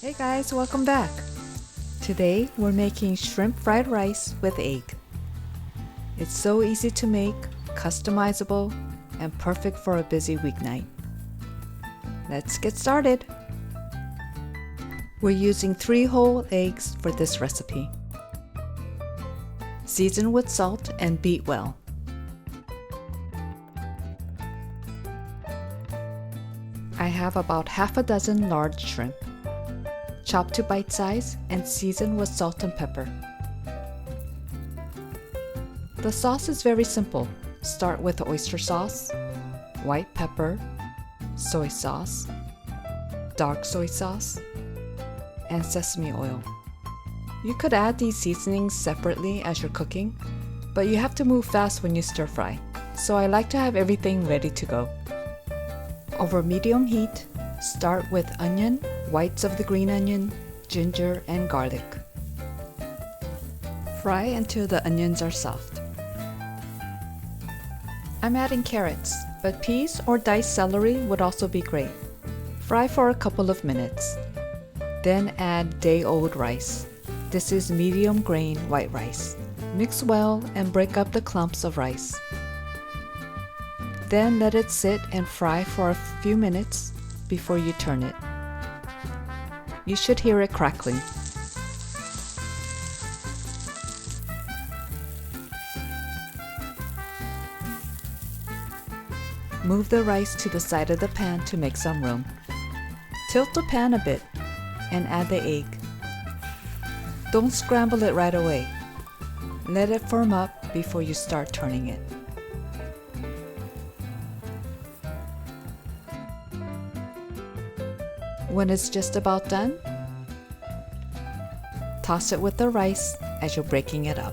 Hey guys, welcome back! Today we're making shrimp fried rice with egg. It's so easy to make, customizable, and perfect for a busy weeknight. Let's get started! We're using 3 whole eggs for this recipe. Season with salt and beat well. I have about half a dozen large shrimp. Chop to bite size and season with salt and pepper. The sauce is very simple. Start with oyster sauce, white pepper, soy sauce, dark soy sauce, and sesame oil. You could add these seasonings separately as you're cooking, but you have to move fast when you stir fry, so I like to have everything ready to go. Over medium heat, start with onion, whites of the green onion, ginger, and garlic. Fry until the onions are soft. I'm adding carrots, but peas or diced celery would also be great. Fry for a couple of minutes. Then add day-old rice. This is medium grain white rice. Mix well and break up the clumps of rice. Then let it sit and fry for a few minutes before you turn it. You should hear it crackling. Move the rice to the side of the pan to make some room. Tilt the pan a bit and add the egg. Don't scramble it right away. Let it firm up before you start turning it. When it's just about done, toss it with the rice as you're breaking it up.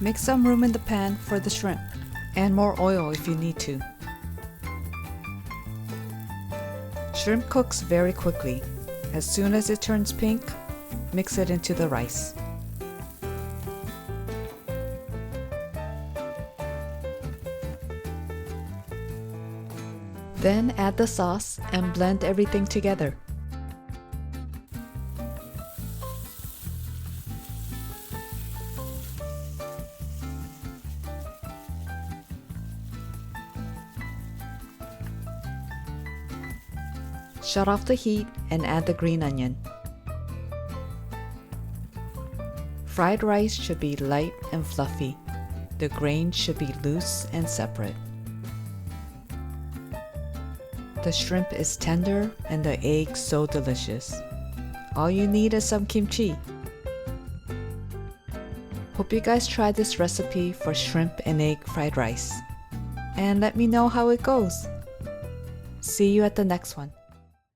Make some room in the pan for the shrimp, and more oil if you need to. Shrimp cooks very quickly. As soon as it turns pink, mix it into the rice. Then add the sauce and blend everything together. Shut off the heat and add the green onion. Fried rice should be light and fluffy. The grains should be loose and separate. The shrimp is tender and the egg so delicious. All you need is some kimchi. Hope you guys try this recipe for shrimp and egg fried rice. And let me know how it goes. See you at the next one.